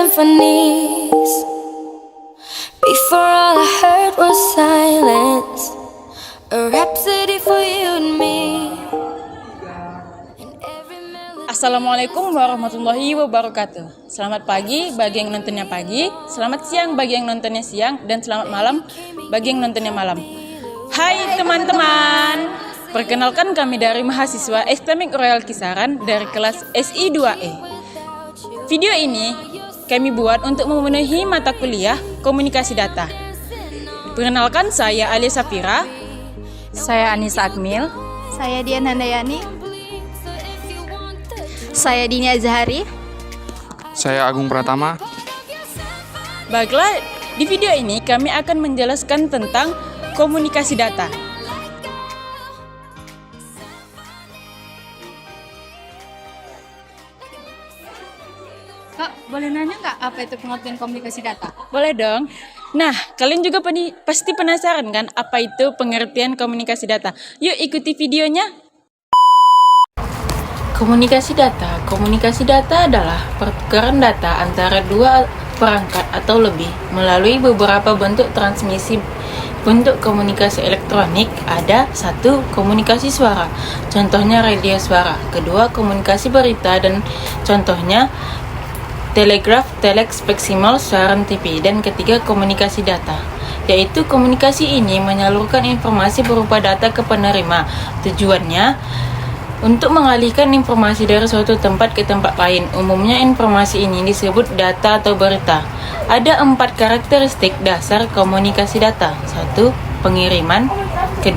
symphonies. Before all I heard was silence, a rhapsody for you and me. Assalamualaikum warahmatullahi wabarakatuh. Selamat pagi bagi yang nontonnya pagi, selamat siang bagi yang nontonnya siang, dan selamat malam bagi yang nontonnya malam. Hai teman-teman, perkenalkan kami dari mahasiswa Islamic Royal Kisaran dari kelas SI2E. Video ini kami buat untuk memenuhi mata kuliah komunikasi data. Perkenalkan, saya Alia Safira. Saya Anissa Akmil. Saya Dian Handayani. Saya Dini Azhari. Saya Agung Pratama. Baiklah, di video ini kami akan menjelaskan tentang komunikasi data. Kak, boleh nanya nggak apa itu pengertian komunikasi data? Boleh dong. Nah, kalian juga pasti penasaran kan apa itu pengertian komunikasi data? Yuk ikuti videonya. Komunikasi data adalah pertukaran data antara dua perangkat atau lebih melalui beberapa bentuk transmisi. Bentuk komunikasi elektronik ada: 1. Komunikasi suara, contohnya radio suara. 2. Komunikasi berita, dan contohnya telegraf, telex, faksimal, siaran TV. Dan 3. Komunikasi data, yaitu komunikasi ini menyalurkan informasi berupa data ke penerima. Tujuannya untuk mengalihkan informasi dari suatu tempat ke tempat lain. Umumnya informasi ini disebut data atau berita. Ada 4 karakteristik dasar komunikasi data. 1. Pengiriman. 2.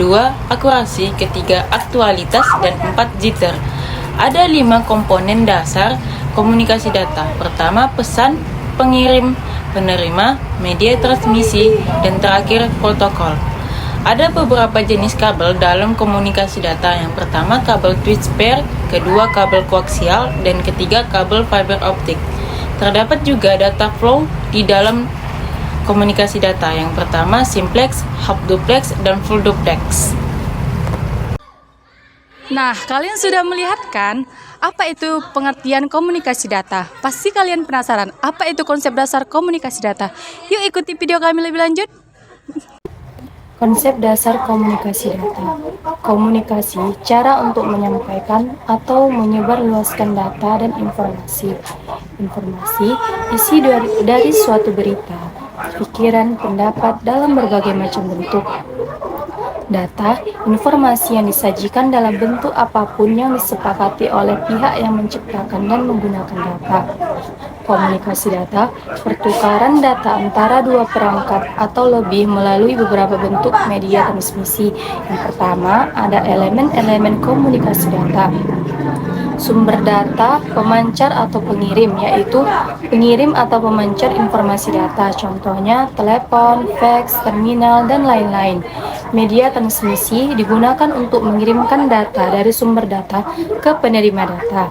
Akurasi. 3. Aktualitas. Dan 4. Jitter. Ada 5 komponen dasar komunikasi data. Pertama, pesan, pengirim, penerima, media transmisi, dan terakhir protokol. Ada beberapa jenis kabel dalam komunikasi data. Yang pertama, kabel twist pair, kedua kabel koaksial, dan ketiga kabel fiber optik. Terdapat juga data flow di dalam komunikasi data. Yang pertama, simplex, half duplex, dan full duplex. Nah, kalian sudah melihat kan apa itu pengertian komunikasi data? Pasti kalian penasaran apa itu konsep dasar komunikasi data. Yuk ikuti video kami lebih lanjut. Konsep dasar komunikasi data. Komunikasi, cara untuk menyampaikan atau menyebarluaskan data dan informasi. Informasi, isi dari suatu berita, pikiran, pendapat dalam berbagai macam bentuk. Data, informasi yang disajikan dalam bentuk apapun yang disepakati oleh pihak yang menciptakan dan menggunakan data. Komunikasi data, pertukaran data antara dua perangkat atau lebih melalui beberapa bentuk media transmisi. Yang pertama, ada elemen-elemen komunikasi data. Sumber data, pemancar atau pengirim, yaitu pengirim atau pemancar informasi data, contohnya telepon, fax, terminal, dan lain-lain. Media transmisi digunakan untuk mengirimkan data dari sumber data ke penerima data.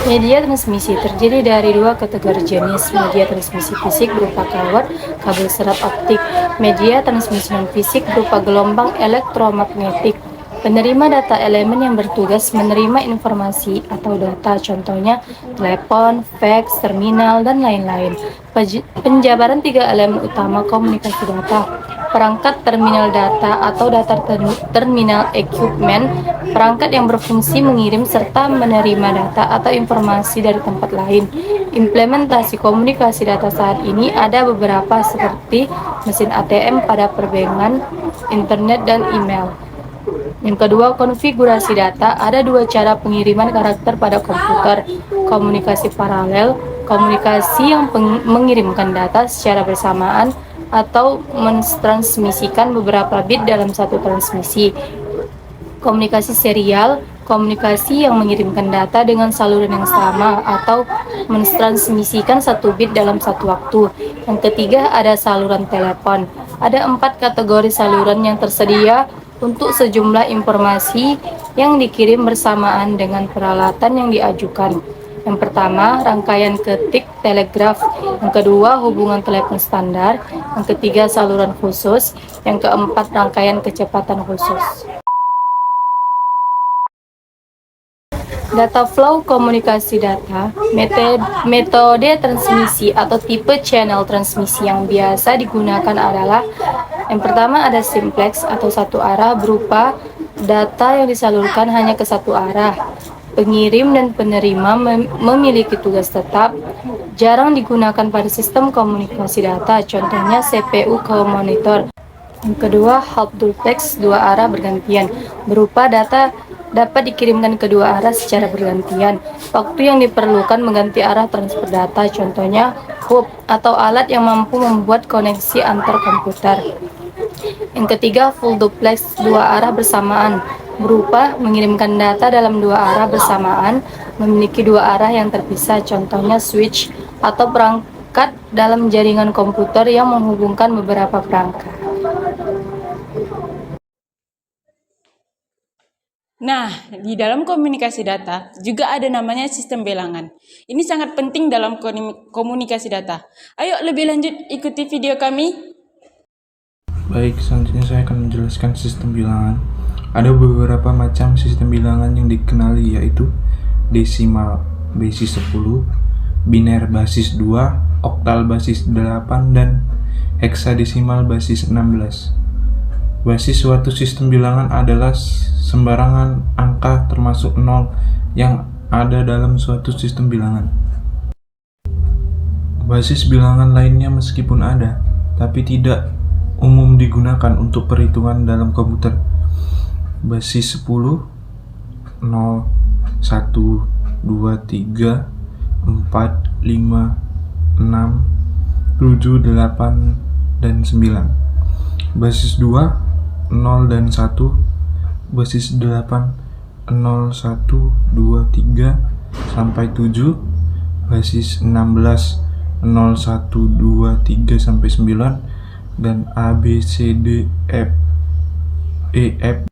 Media transmisi terdiri dari 2 kategori jenis: media transmisi fisik berupa kabel serat optik, media transmisi non-fisik berupa gelombang elektromagnetik. Penerima data, elemen yang bertugas menerima informasi atau data, contohnya telepon, fax, terminal, dan lain-lain. Penjabaran 3 elemen utama komunikasi data. Perangkat terminal data atau data terminal equipment, perangkat yang berfungsi mengirim serta menerima data atau informasi dari tempat lain. Implementasi komunikasi data saat ini ada beberapa, seperti mesin ATM pada perbankan, internet, dan email. Yang kedua, konfigurasi data. Ada 2 cara pengiriman karakter pada komputer: komunikasi paralel, komunikasi yang mengirimkan data secara bersamaan atau mentransmisikan beberapa bit dalam satu transmisi. Komunikasi serial, komunikasi yang mengirimkan data dengan saluran yang sama atau mentransmisikan 1 bit dalam satu waktu. Yang ketiga, ada saluran telepon. Ada 4 kategori saluran yang tersedia untuk sejumlah informasi yang dikirim bersamaan dengan peralatan yang diajukan. Yang pertama, rangkaian ketik telegraf. Yang kedua, hubungan telepon standar. Yang ketiga, saluran khusus. Yang keempat, rangkaian kecepatan khusus. Data flow komunikasi data, metode transmisi atau tipe channel transmisi yang biasa digunakan adalah yang pertama ada simplex atau satu arah berupa data yang disalurkan hanya ke satu arah. Pengirim dan penerima memiliki tugas tetap, jarang digunakan pada sistem komunikasi data, contohnya CPU ke monitor. Yang kedua, half duplex, dua arah bergantian, berupa data dapat dikirimkan kedua arah secara bergantian. Waktu yang diperlukan mengganti arah transfer data, contohnya hub atau alat yang mampu membuat koneksi antar komputer. Yang ketiga, full duplex, dua arah bersamaan, berupa mengirimkan data dalam dua arah bersamaan, memiliki dua arah yang terpisah, contohnya switch atau perangkat dalam jaringan komputer yang menghubungkan beberapa perangkat. Nah, di dalam komunikasi data juga ada namanya sistem bilangan. Ini sangat penting dalam komunikasi data. Ayo lebih lanjut ikuti video kami. Baik, selanjutnya saya akan menjelaskan sistem bilangan. Ada beberapa macam sistem bilangan yang dikenali, yaitu desimal basis 10, biner basis 2, oktal basis 8, dan heksadesimal basis 16. Basis suatu sistem bilangan adalah sembarangan angka termasuk 0 yang ada dalam suatu sistem bilangan. Basis bilangan lainnya meskipun ada, tapi tidak umum digunakan untuk perhitungan dalam komputer. Basis 10, 0, 1, 2, 3, 4, 5, 6, 7, 8, dan 9. Basis 2, 0 dan 1. Basis 8, 0, 1, 2, 3, sampai 7. Basis 16, 0, 1, 2, 3, sampai 9. Dan A, B, C, D, F, E, F.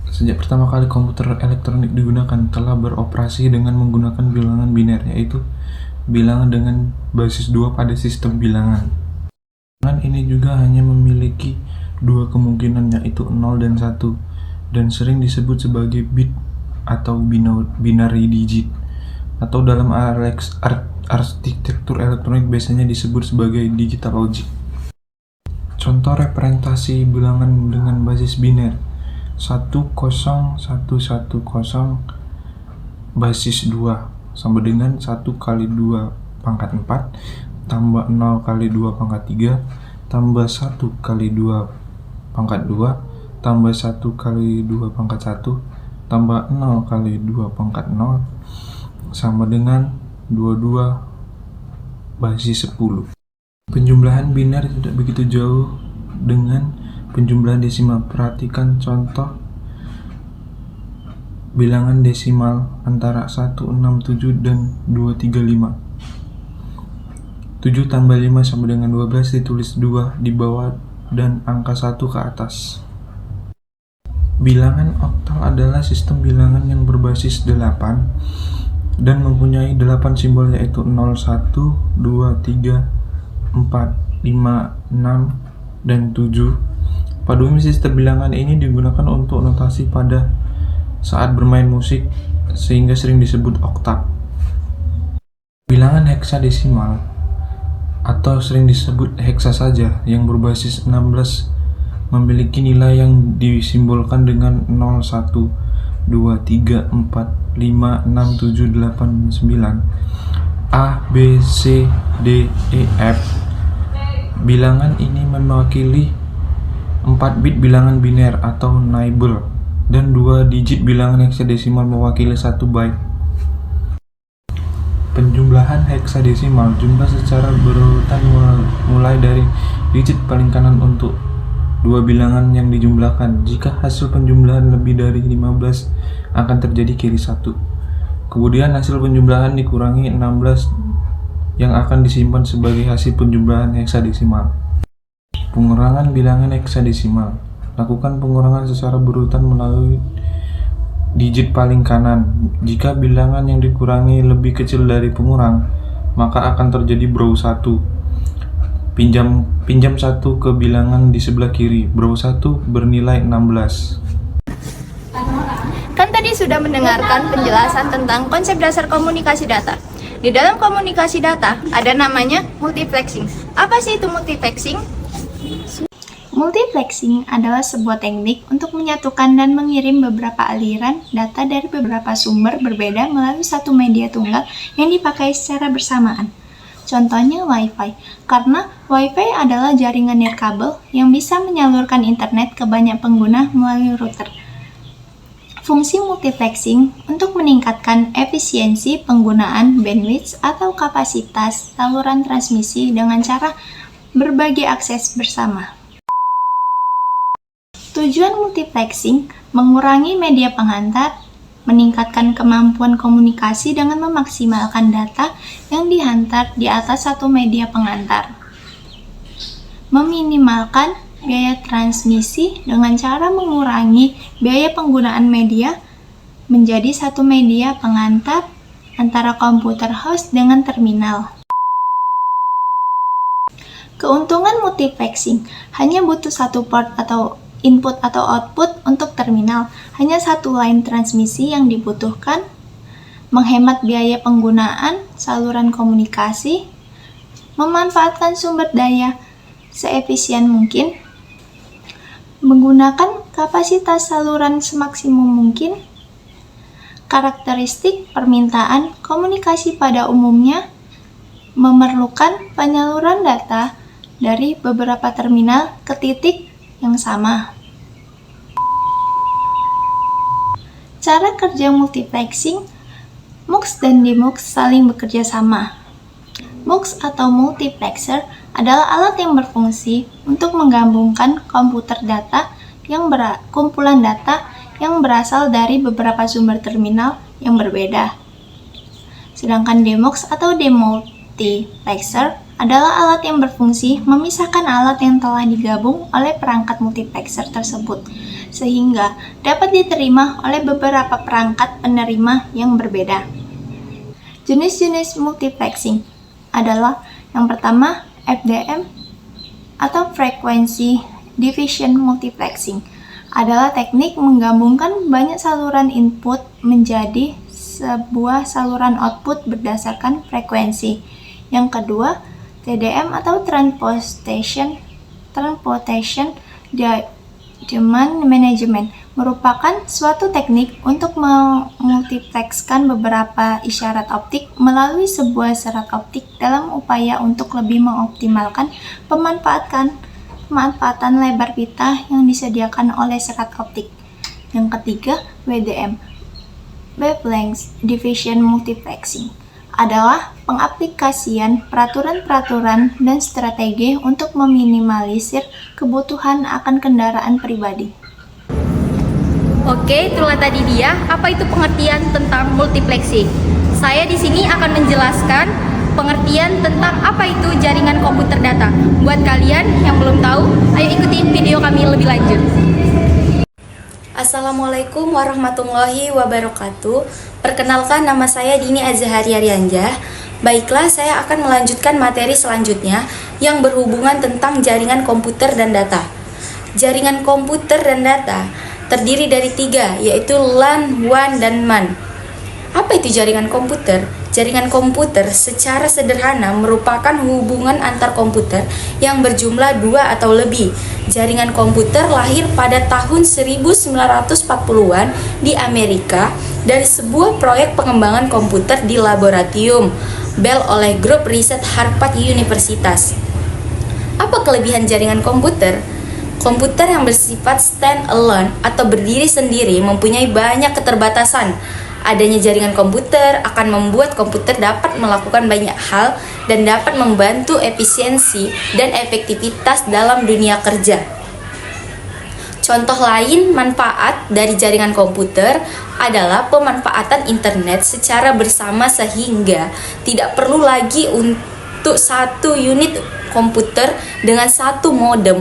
Sejak pertama kali komputer elektronik digunakan, telah beroperasi dengan menggunakan bilangan biner, yaitu bilangan dengan basis 2 pada sistem bilangan. Bilangan ini juga hanya memiliki dua kemungkinan, yaitu 0 dan 1, dan sering disebut sebagai bit atau binary digit, atau dalam arsitektur elektronik biasanya disebut sebagai digital logic. Contoh representasi bilangan dengan basis biner: 10110 basis 2 sama dengan 1 kali 2 pangkat 4 tambah 0 kali 2 pangkat 3 tambah 1 kali 2 pangkat 2 tambah 1 kali 2 pangkat 1 tambah 0 kali 2 pangkat 0 sama dengan 22 basis 10. Penjumlahan biner tidak begitu jauh dengan penjumlahan desimal. Perhatikan contoh bilangan desimal antara 167 dan 235. 7 tambah 5 sama dengan 12 ditulis 2 di bawah dan angka 1 ke atas. Bilangan oktal adalah sistem bilangan yang berbasis 8 dan mempunyai 8 simbol, yaitu 0, 1, 2, 3, 4, 5, 6, dan 7. Pada umumnya sistem bilangan ini digunakan untuk notasi pada saat bermain musik, sehingga sering disebut oktav. Bilangan heksadesimal atau sering disebut heksa saja yang berbasis 16 memiliki nilai yang disimbolkan dengan 0, 1, 2, 3, 4, 5, 6, 7, 8, 9. A, B, C, D, E, F. Bilangan ini mewakili 4 bit bilangan biner atau nibble dan 2 digit bilangan heksadesimal mewakili 1 byte. Penjumlahan heksadesimal, jumlah secara berurutan mulai dari digit paling kanan untuk 2 bilangan yang dijumlahkan. Jika hasil penjumlahan lebih dari 15 akan terjadi kiri 1. Kemudian hasil penjumlahan dikurangi 16 yang akan disimpan sebagai hasil penjumlahan heksadesimal. Pengurangan bilangan heksadesimal. Lakukan pengurangan secara berurutan melalui digit paling kanan. Jika bilangan yang dikurangi lebih kecil dari pengurang, maka akan terjadi braw 1. Pinjam 1 ke bilangan di sebelah kiri. Braw 1 bernilai 16. Kan tadi sudah mendengarkan penjelasan tentang konsep dasar komunikasi data. Di dalam komunikasi data ada namanya multiplexing. Apa sih itu multiplexing? Multiplexing adalah sebuah teknik untuk menyatukan dan mengirim beberapa aliran data dari beberapa sumber berbeda melalui satu media tunggal yang dipakai secara bersamaan. Contohnya Wi-Fi, karena Wi-Fi adalah jaringan nirkabel yang bisa menyalurkan internet ke banyak pengguna melalui router. Fungsi multiplexing untuk meningkatkan efisiensi penggunaan bandwidth atau kapasitas saluran transmisi dengan cara berbagi akses bersama. Tujuan multiplexing mengurangi media penghantar, meningkatkan kemampuan komunikasi dengan memaksimalkan data yang dihantar di atas satu media penghantar, meminimalkan biaya transmisi dengan cara mengurangi biaya penggunaan media menjadi satu media pengantar antara komputer host dengan terminal. Keuntungan multiplexing hanya butuh satu port atau input atau output untuk terminal, hanya satu line transmisi yang dibutuhkan, menghemat biaya penggunaan saluran komunikasi, memanfaatkan sumber daya seefisien mungkin, menggunakan kapasitas saluran semaksimum mungkin, karakteristik permintaan komunikasi pada umumnya, memerlukan penyaluran data dari beberapa terminal ke titik yang sama. Cara kerja multiplexing, MUX dan DeMUX saling bekerja sama. MUX atau multiplexer adalah alat yang berfungsi untuk menggabungkan kumpulan data yang berasal dari beberapa sumber terminal yang berbeda. Sedangkan DeMUX atau demultiplexer adalah alat yang berfungsi memisahkan alat yang telah digabung oleh perangkat multiplexer tersebut, sehingga dapat diterima oleh beberapa perangkat penerima yang berbeda. Jenis-jenis multiplexing adalah yang pertama FDM atau Frequency Division Multiplexing, adalah teknik menggabungkan banyak saluran input menjadi sebuah saluran output berdasarkan frekuensi. Yang kedua, TDM atau Transportation Demand Management merupakan suatu teknik untuk memultiplexkan beberapa isyarat optik melalui sebuah serat optik dalam upaya untuk lebih mengoptimalkan pemanfaatan lebar pita yang disediakan oleh serat optik. Yang ketiga, WDM Wavelength Division Multiplexing adalah pengaplikasian peraturan-peraturan dan strategi untuk meminimalisir kebutuhan akan kendaraan pribadi. Oke, itulah tadi dia apa itu pengertian tentang multiplexing. Saya di sini akan menjelaskan pengertian tentang apa itu jaringan komputer data. Buat kalian yang belum tahu, ayo ikuti video kami lebih lanjut. Assalamualaikum warahmatullahi wabarakatuh. Perkenalkan, nama saya Dini Azhari Arianjah. Baiklah, saya akan melanjutkan materi selanjutnya yang berhubungan tentang jaringan komputer dan data. Jaringan komputer dan data terdiri dari 3, yaitu LAN, WAN, dan MAN. Apa itu jaringan komputer? Jaringan komputer secara sederhana merupakan hubungan antar komputer yang berjumlah 2 atau lebih. Jaringan komputer lahir pada tahun 1940-an di Amerika dari sebuah proyek pengembangan komputer di laboratorium Bell oleh grup riset Harvard Universitas. Apa kelebihan jaringan komputer? Komputer yang bersifat stand-alone atau berdiri sendiri mempunyai banyak keterbatasan. Adanya jaringan komputer akan membuat komputer dapat melakukan banyak hal dan dapat membantu efisiensi dan efektivitas dalam dunia kerja. Contoh lain manfaat dari jaringan komputer adalah pemanfaatan internet secara bersama sehingga tidak perlu lagi untuk satu unit komputer dengan satu modem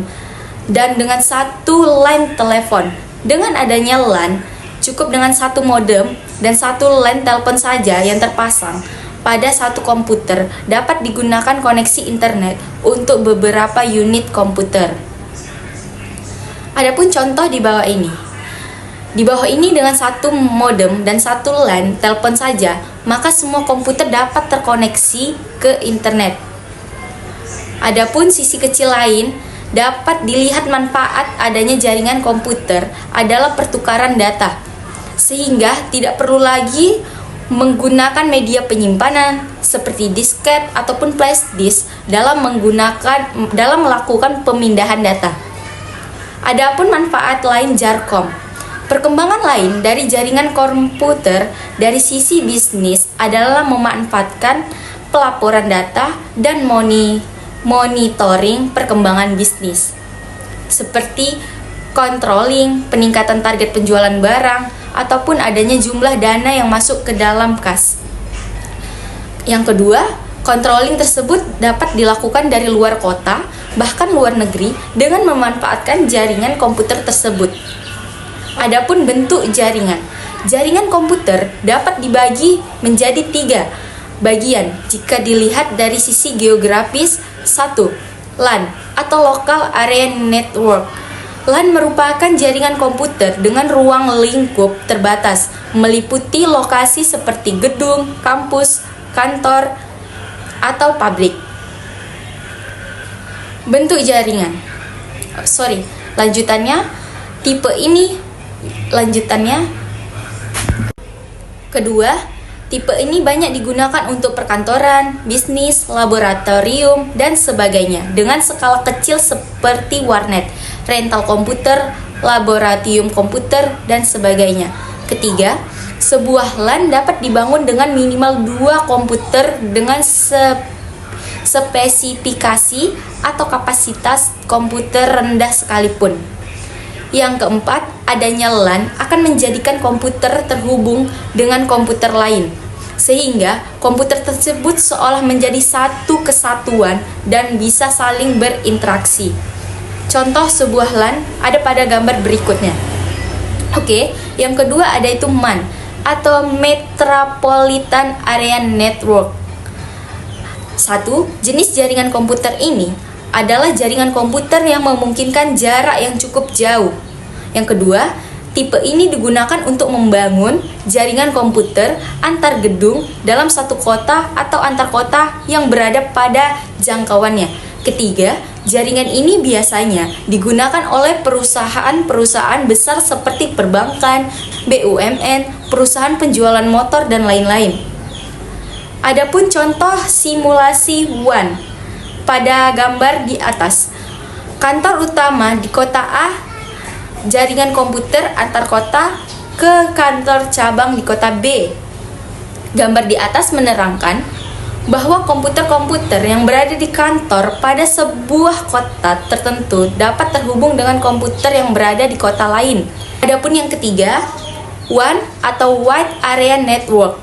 dan dengan satu line telepon. Dengan adanya LAN, cukup dengan satu modem dan satu line telepon saja yang terpasang pada satu komputer dapat digunakan koneksi internet untuk beberapa unit komputer. Adapun contoh di bawah ini. Di bawah ini dengan satu modem dan satu LAN telepon saja, maka semua komputer dapat terkoneksi ke internet. Adapun sisi kecil lain, dapat dilihat manfaat adanya jaringan komputer adalah pertukaran data, sehingga tidak perlu lagi menggunakan media penyimpanan seperti disket ataupun flash disk dalam melakukan pemindahan data. Adapun manfaat lain JARCOM. Perkembangan lain dari jaringan komputer dari sisi bisnis adalah memanfaatkan pelaporan data dan monitoring perkembangan bisnis, seperti controlling peningkatan target penjualan barang ataupun adanya jumlah dana yang masuk ke dalam kas. Yang kedua, controlling tersebut dapat dilakukan dari luar kota, bahkan luar negeri dengan memanfaatkan jaringan komputer tersebut. Adapun bentuk jaringan. Jaringan komputer dapat dibagi menjadi 3 bagian jika dilihat dari sisi geografis. 1. LAN atau Local Area Network. LAN merupakan jaringan komputer dengan ruang lingkup terbatas, meliputi lokasi seperti gedung, kampus, kantor, atau pabrik. Bentuk jaringan. Kedua, tipe ini banyak digunakan untuk perkantoran, bisnis, laboratorium, dan sebagainya dengan skala kecil seperti warnet, rental komputer, laboratorium komputer, dan sebagainya. Ketiga, sebuah LAN dapat dibangun dengan minimal 2 komputer dengan spesifikasi atau kapasitas komputer rendah sekalipun. Yang keempat, adanya LAN akan menjadikan komputer terhubung dengan komputer lain, sehingga komputer tersebut seolah menjadi satu kesatuan dan bisa saling berinteraksi. Contoh sebuah LAN ada pada gambar berikutnya. Oke, yang kedua ada itu MAN atau Metropolitan Area Network. 1. Jenis jaringan komputer ini adalah jaringan komputer yang memungkinkan jarak yang cukup jauh. Yang kedua, tipe ini digunakan untuk membangun jaringan komputer antar gedung dalam satu kota atau antar kota yang berada pada jangkauannya. Ketiga, jaringan ini biasanya digunakan oleh perusahaan-perusahaan besar seperti perbankan, BUMN, perusahaan penjualan motor, dan lain-lain. Adapun contoh simulasi WAN pada gambar di atas. Kantor utama di kota A, jaringan komputer antar kota ke kantor cabang di kota B. Gambar di atas menerangkan bahwa komputer-komputer yang berada di kantor pada sebuah kota tertentu dapat terhubung dengan komputer yang berada di kota lain. Adapun yang ketiga, WAN atau Wide Area Network.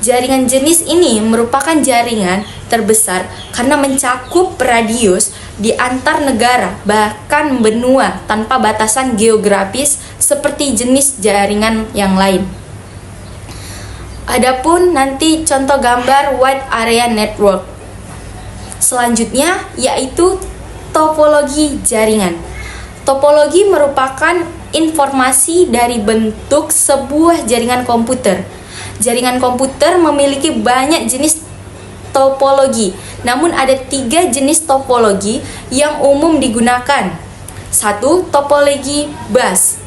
Jaringan jenis ini merupakan jaringan terbesar karena mencakup radius di antar negara, bahkan benua tanpa batasan geografis seperti jenis jaringan yang lain. Adapun nanti contoh gambar Wide Area Network. Selanjutnya yaitu topologi jaringan. Topologi merupakan informasi dari bentuk sebuah jaringan komputer. Jaringan komputer memiliki banyak jenis topologi, namun ada 3 jenis topologi yang umum digunakan. 1. Topologi bus.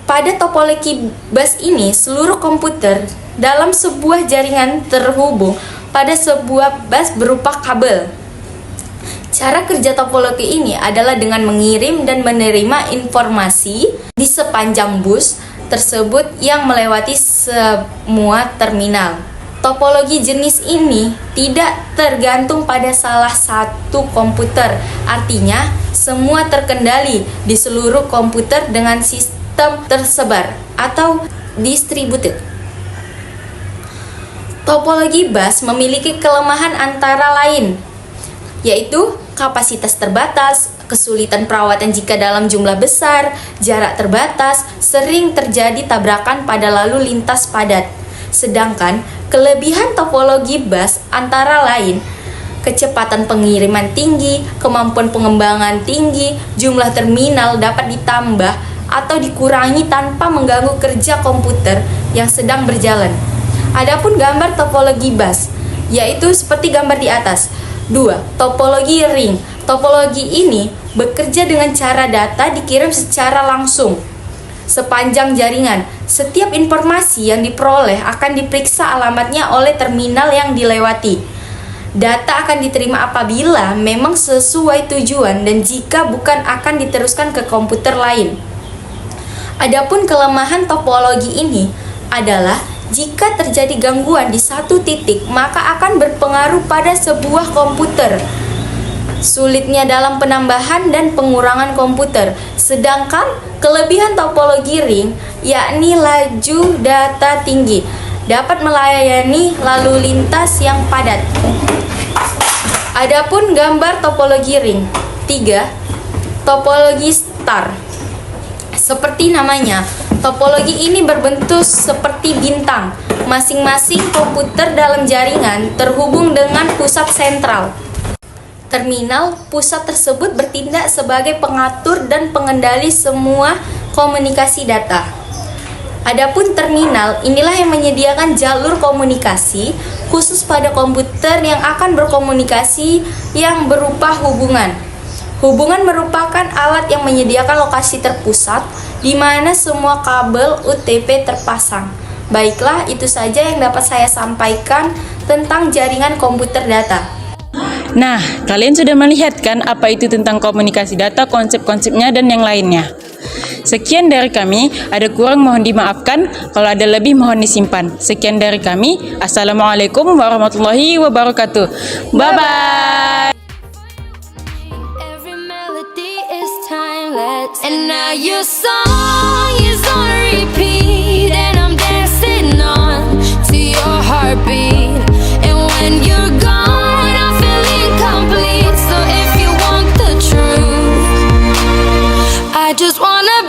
Pada topologi bus ini, seluruh komputer dalam sebuah jaringan terhubung pada sebuah bus berupa kabel. Cara kerja topologi ini adalah dengan mengirim dan menerima informasi di sepanjang bus tersebut yang melewati semua terminal. Topologi jenis ini tidak tergantung pada salah satu komputer, artinya semua terkendali di seluruh komputer dengan sistem tersebar atau distributed. Topologi bus memiliki kelemahan antara lain, yaitu kapasitas terbatas, kesulitan perawatan jika dalam jumlah besar, jarak terbatas, sering terjadi tabrakan pada lalu lintas padat. Sedangkan kelebihan topologi bus antara lain kecepatan pengiriman tinggi, kemampuan pengembangan tinggi, jumlah terminal dapat ditambah atau dikurangi tanpa mengganggu kerja komputer yang sedang berjalan. Adapun gambar topologi bus, yaitu seperti gambar di atas. 2. Topologi ring. Topologi ini bekerja dengan cara data dikirim secara langsung sepanjang jaringan. Setiap informasi yang diperoleh akan diperiksa alamatnya oleh terminal yang dilewati. Data akan diterima apabila memang sesuai tujuan dan jika bukan akan diteruskan ke komputer lain. Adapun kelemahan topologi ini adalah jika terjadi gangguan di satu titik, maka akan berpengaruh pada sebuah komputer. Sulitnya dalam penambahan dan pengurangan komputer. Sedangkan kelebihan topologi ring, yakni laju data tinggi, dapat melayani lalu lintas yang padat. Adapun gambar topologi ring. 3. Topologi star. Seperti namanya, topologi ini berbentuk seperti bintang. Masing-masing komputer dalam jaringan terhubung dengan pusat sentral. Terminal pusat tersebut bertindak sebagai pengatur dan pengendali semua komunikasi data. Adapun terminal, inilah yang menyediakan jalur komunikasi khusus pada komputer yang akan berkomunikasi yang berupa hubungan. Hubungan merupakan alat yang menyediakan lokasi terpusat di mana semua kabel UTP terpasang. Baiklah, itu saja yang dapat saya sampaikan tentang jaringan komputer data. Nah, kalian sudah melihat kan apa itu tentang komunikasi data, konsep-konsepnya, dan yang lainnya. Sekian dari kami, ada kurang mohon dimaafkan, kalau ada lebih mohon disimpan. Sekian dari kami, Assalamualaikum warahmatullahi wabarakatuh. Bye-bye! And now your song is on repeat, and I'm dancing on to your heartbeat. And when you're gone, I feel incomplete. So if you want the truth, I just wanna be